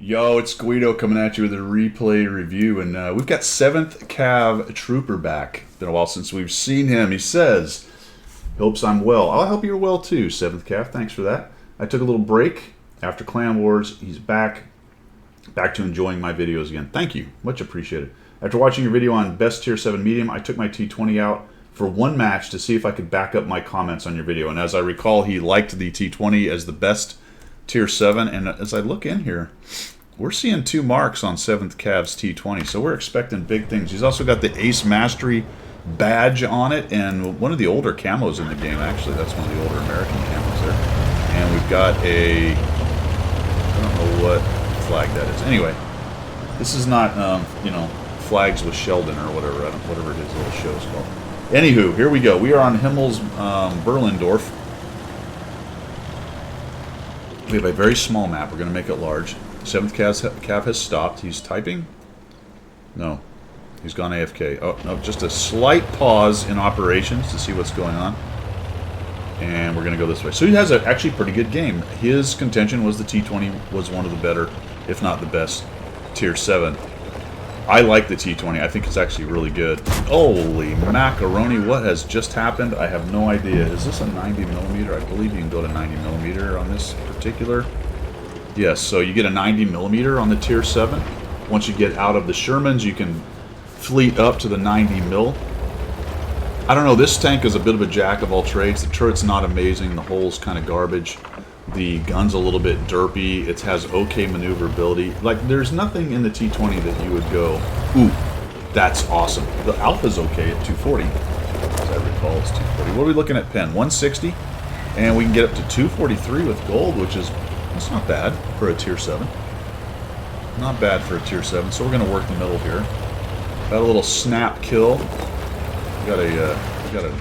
Yo, it's Guido coming at you with a replay review, and we've got 7th Cav Trooper back. Been a while since we've seen him. He says, hopes I'm well. I hope you're well too, 7th Cav. Thanks for that. I took a little break after Clan Wars. He's back to enjoying my videos again. Thank you. Much appreciated. After watching your video on Best Tier 7 Medium, I took my T20 out for one match to see if I could back up my comments on your video. And as I recall, he liked the T20 as the best Tier 7. And as I look in here, we're seeing 2 marks on 7th Cav's T20, so we're expecting big things. He's also got the Ace Mastery badge on it, and one of the older camos in the game, actually. That's one of the older American camos there. And we've got a, I don't know what flag that is. Anyway, this is not, you know, Flags with Sheldon or whatever, whatever his little show is called. Anywho, here we go. We are on Himmel's Berlindorf. We have a very small map. We're going to make it large. 7th Cav has stopped. He's typing? No. He's gone AFK. Oh, no, just a slight pause in operations to see what's going on. And we're going to go this way. So he has a actually pretty good game. His contention was the T20 was one of the better, if not the best, Tier 7. I like the T20. I think it's actually really good. Holy macaroni, what has just happened? I have no idea. Is this a 90mm? I believe you can go to 90mm on this particular. Yes, so you get a 90mm on the Tier 7. Once you get out of the Shermans, you can fleet up to the 90mm. I don't know, this tank is a bit of a jack of all trades. The turret's not amazing, the hull's kind of garbage. The gun's a little bit derpy. It has okay maneuverability. Like, there's nothing in the T20 that you would go, ooh, that's awesome. The Alpha's okay at 240. As I recall, it's 240. What are we looking at, Pen? 160? And we can get up to 243 with gold, which is... It's not bad for a Tier 7. Not bad for a Tier 7. So we're going to work the middle here. Got a little snap kill. We got a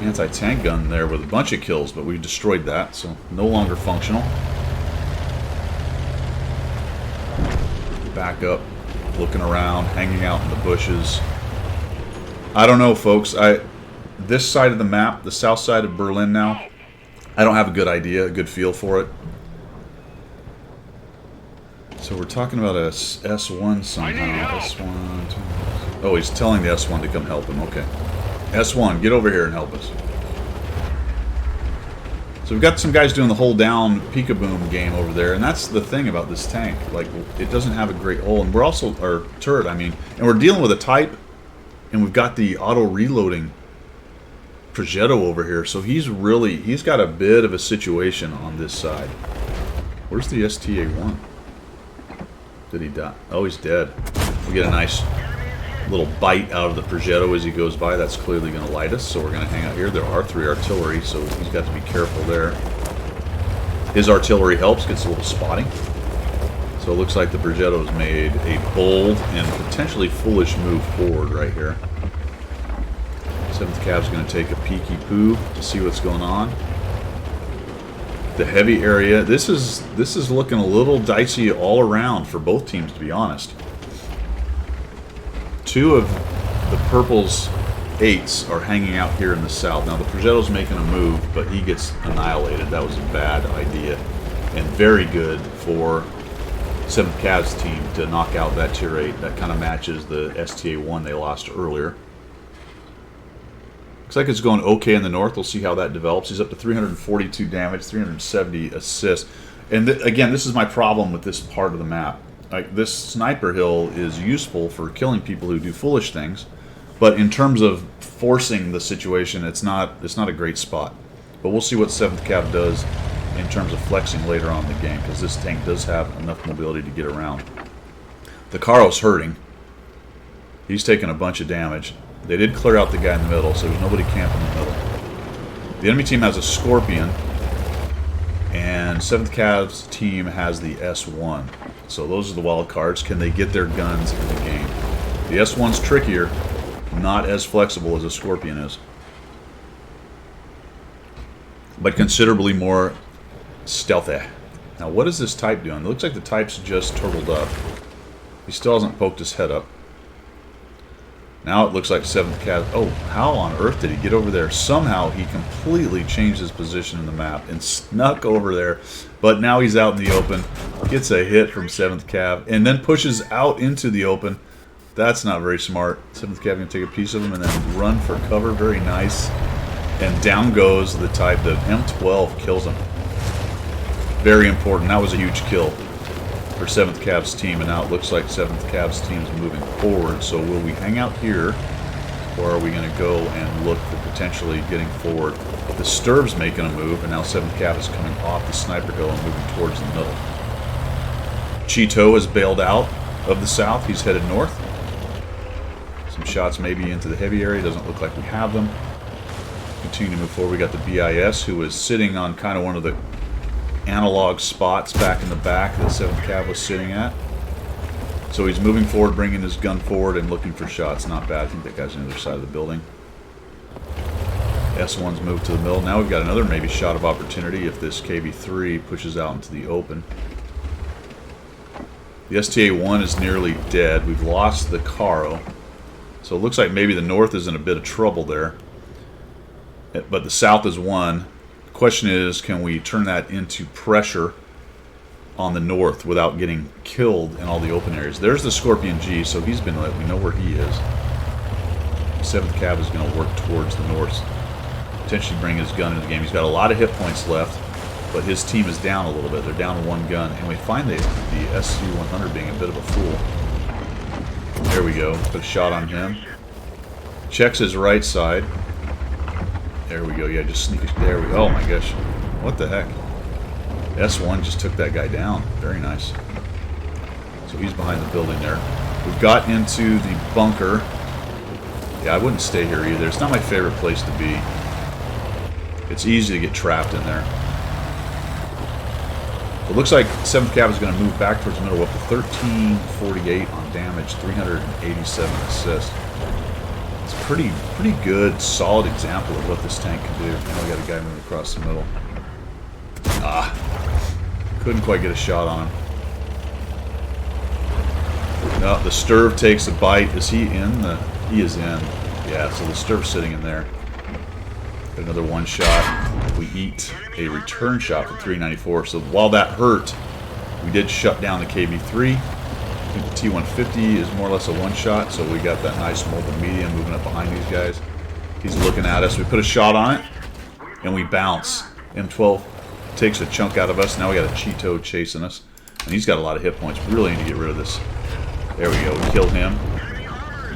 anti-tank gun there with a bunch of kills, but we destroyed that, so no longer functional. Back up, looking around, hanging out in the bushes. I don't know, folks. This side of the map, the south side of Berlin now, I don't have a good idea, a good feel for it. So we're talking about a S1 somehow. S1. Oh, he's telling the S1 to come help him. Okay. S1, get over here and help us. So we've got some guys doing the hold down peekaboom game over there, and that's the thing about this tank. Like, it doesn't have a great hole, and we're also, or turret, I mean, and we're dealing with a type, and we've got the auto reloading Progetto over here, so he's got a bit of a situation on this side. Where's the STA-1? Did he die? Oh, he's dead. We get a nice little bite out of the Progetto as he goes by. That's clearly going to light us, so we're going to hang out here. There are 3 artillery, so he's got to be careful there. His artillery helps, gets a little spotting. So it looks like the Progetto's made a bold and potentially foolish move forward right here. 7th Cav's going to take a peeky poo to see what's going on. The heavy area. This is looking a little dicey all around for both teams, to be honest. 2 of the Purple's 8s are hanging out here in the south. Now the Progetto's making a move, but he gets annihilated. That was a bad idea. And very good for 7th Cav's team to knock out that Tier 8. That kind of matches the STA-1 they lost earlier. Looks like it's going okay in the north. We'll see how that develops. He's up to 342 damage, 370 assists. And again, this is my problem with this part of the map. Like, this sniper hill is useful for killing people who do foolish things, but in terms of forcing the situation, it's not a great spot. But we'll see what 7th Cav does in terms of flexing later on in the game, because this tank does have enough mobility to get around. The Caro's hurting. He's taking a bunch of damage. They did clear out the guy in the middle, so there's nobody camping in the middle. The enemy team has a Scorpion, and 7th Cav's team has the S1. So those are the wild cards. Can they get their guns in the game? The S1's trickier, not as flexible as a Scorpion is, but considerably more stealthy. Now, what is this type doing? It looks like the type's just turtled up. He still hasn't poked his head up. Now it looks like 7th Cav. Oh, how on earth did he get over there? Somehow he completely changed his position in the map and snuck over there. But now he's out in the open. Gets a hit from 7th Cav and then pushes out into the open. That's not very smart. 7th Cav going to take a piece of him and then run for cover. Very nice. And down goes the type. The M12 kills him. Very important. That was a huge kill for 7th Cav's team, and now it looks like 7th Cav's team is moving forward. So will we hang out here, or are we going to go and look for potentially getting forward? The Sturv's making a move, and now 7th Cav is coming off the sniper hill and moving towards the middle. Cheeto has bailed out of the south. He's headed north. Some shots maybe into the heavy area. Doesn't look like we have them. Continue to move forward. We got the BIS, who is sitting on kind of one of the analog spots back in the back that 7th Cav was sitting at. So he's moving forward, bringing his gun forward and looking for shots. Not bad. I think that guy's on the other side of the building. S1's moved to the middle. Now we've got another maybe shot of opportunity if this KB3 pushes out into the open. The STA-1 is nearly dead. We've lost the Caro. So it looks like maybe the north is in a bit of trouble there. But the south is won. The question is, can we turn that into pressure on the north without getting killed in all the open areas? There's the Scorpion G, so he's been let. We know where he is. 7th Cav is going to work towards the north. Potentially bring his gun into the game. He's got a lot of hit points left, but his team is down a little bit. They're down to one gun, and we find the SC-100 being a bit of a fool. There we go. Put a shot on him. Checks his right side. There we go. Yeah, just sneak it. There we go. Oh my gosh. What the heck? S1 just took that guy down. Very nice. So he's behind the building there. We've got into the bunker. Yeah, I wouldn't stay here either. It's not my favorite place to be. It's easy to get trapped in there. It looks like 7th Cav is going to move back towards the middle, up to 1348 on damage, 387 assists. It's a pretty good, solid example of what this tank can do. Now we got a guy moving across the middle. Couldn't quite get a shot on him. No, the Sturv takes a bite. Is he in? He is in. Yeah, so the Sturv's sitting in there. Got another one shot. We eat a return shot for 394. So while that hurt, we did shut down the KB3. I think the T150 is more or less a one shot, so we got that nice mobile medium moving up behind these guys. He's looking at us. We put a shot on it, and we bounce. M12 takes a chunk out of us. Now we got a Cheeto chasing us, and he's got a lot of hit points. We really need to get rid of this. There we go. We killed him.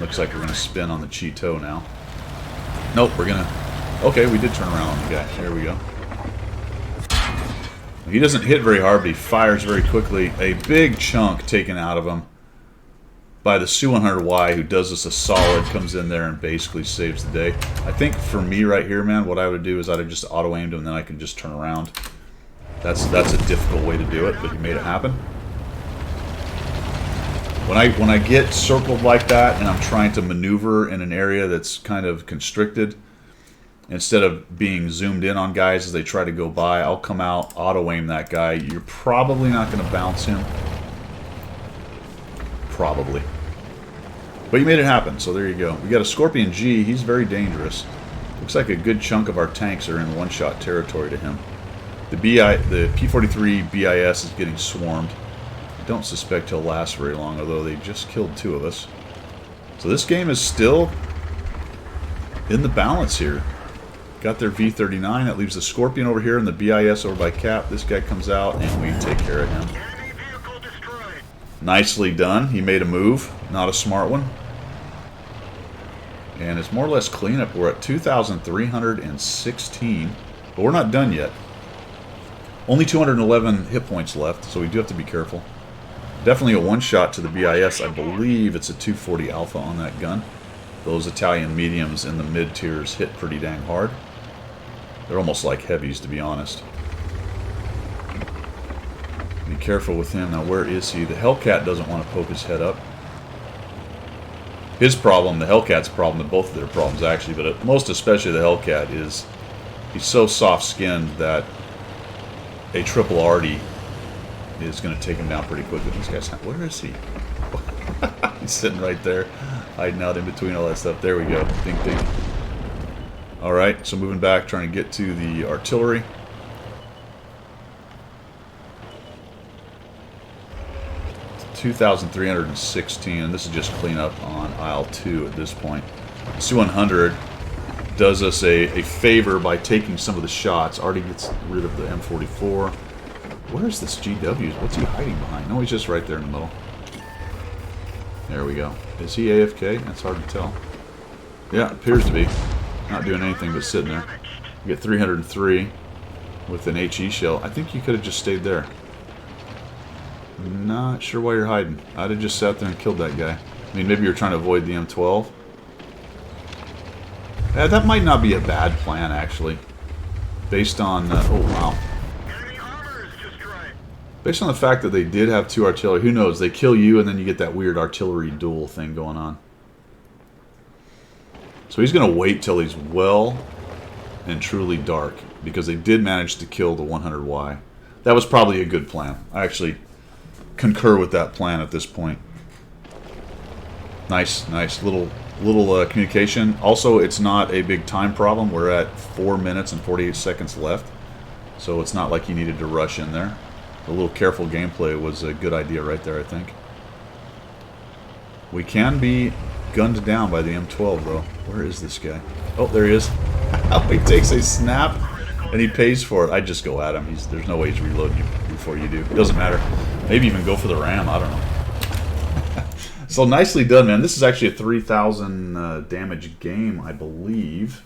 Looks like we're going to spin on the Cheeto now. Nope, we're going to... Okay, we did turn around on the guy. There we go. He doesn't hit very hard, but he fires very quickly. A big chunk taken out of him by the Su-100Y, who does us a solid, comes in there and basically saves the day. I think for me right here, man, what I would do is I'd have just auto-aimed him, and then I can just turn around. That's a difficult way to do it, but he made it happen. When I get circled like that and I'm trying to maneuver in an area that's kind of constricted, instead of being zoomed in on guys as they try to go by, I'll come out, auto-aim that guy. You're probably not going to bounce him. Probably. But you made it happen, so there you go. We got a Scorpion G. He's very dangerous. Looks like a good chunk of our tanks are in one-shot territory to him. The P-43 BIS is getting swarmed. I don't suspect he'll last very long, although they just killed two of us. So this game is still in the balance here. Got their V39. That leaves the Scorpion over here and the BIS over by Cap. This guy comes out and we take care of him. Nicely done. He made a move. Not a smart one. And it's more or less cleanup. We're at 2,316. But we're not done yet. Only 211 hit points left, so we do have to be careful. Definitely a one-shot to the BIS. I believe it's a 240 Alpha on that gun. Those Italian mediums in the mid-tiers hit pretty dang hard. They're almost like heavies, to be honest. Be careful with him. Now, where is he? The Hellcat doesn't want to poke his head up. His problem, the Hellcat's problem, and both of their problems, actually, but most especially the Hellcat, is he's so soft-skinned that a triple RD is going to take him down pretty quickly. These guys, where is he? He's sitting right there, hiding out in between all that stuff. There we go. Ding, ding. All right, so moving back, trying to get to the artillery. It's 2,316, and this is just cleanup on aisle 2 at this point. C-100 does us a favor by taking some of the shots. Already gets rid of the M44. Where's this GW? What's he hiding behind? No, he's just right there in the middle. There we go. Is he AFK? That's hard to tell. Yeah, appears to be. Not doing anything but sitting there. You get 303 with an HE shell. I think you could have just stayed there. Not sure why you're hiding. I'd have just sat there and killed that guy. I mean, maybe you're trying to avoid the M12. Yeah, that might not be a bad plan, actually. Based on... oh, wow. Based on the fact that they did have 2 artillery, who knows? They kill you, and then you get that weird artillery duel thing going on. So he's going to wait till he's well and truly dark, because they did manage to kill the 100Y. That was probably a good plan. I actually concur with that plan at this point. Nice little communication. Also, it's not a big time problem. We're at 4 minutes and 48 seconds left, so it's not like you needed to rush in there. A little careful gameplay was a good idea right there, I think. We can be gunned down by the M12, though. Where is this guy? Oh, there he is. He takes a snap, and he pays for it. I'd just go at him. There's no way he's reloading you before you do. It doesn't matter. Maybe even go for the ram. I don't know. So nicely done, man. This is actually a 3,000 damage game, I believe,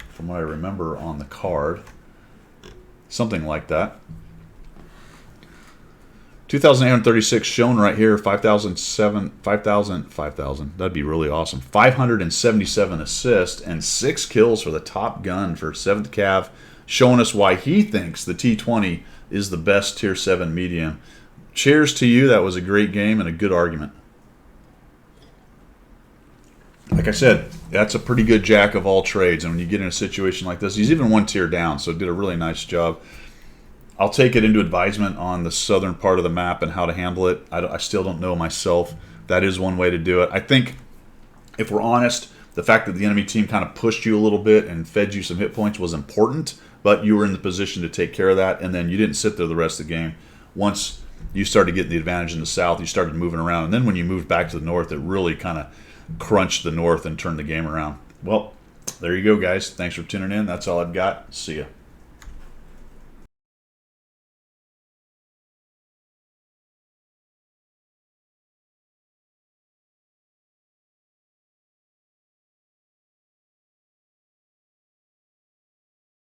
from what I remember on the card. Something like that. 2,836 shown right here. 5,007, 5,000. That'd be really awesome. 577 assists and 6 kills for the top gun for 7th Cav, showing us why he thinks the T20 is the best Tier 7 medium. Cheers to you. That was a great game and a good argument. Like I said, that's a pretty good jack of all trades, and when you get in a situation like this, he's even 1 tier down, so did a really nice job. I'll take it into advisement on the southern part of the map and how to handle it. I still don't know myself. That is one way to do it. I think, if we're honest, the fact that the enemy team kind of pushed you a little bit and fed you some hit points was important, but you were in the position to take care of that, and then you didn't sit there the rest of the game. Once you started getting the advantage in the south, you started moving around, and then when you moved back to the north, it really kind of crunched the north and turned the game around. Well, there you go, guys. Thanks for tuning in. That's all I've got. See ya.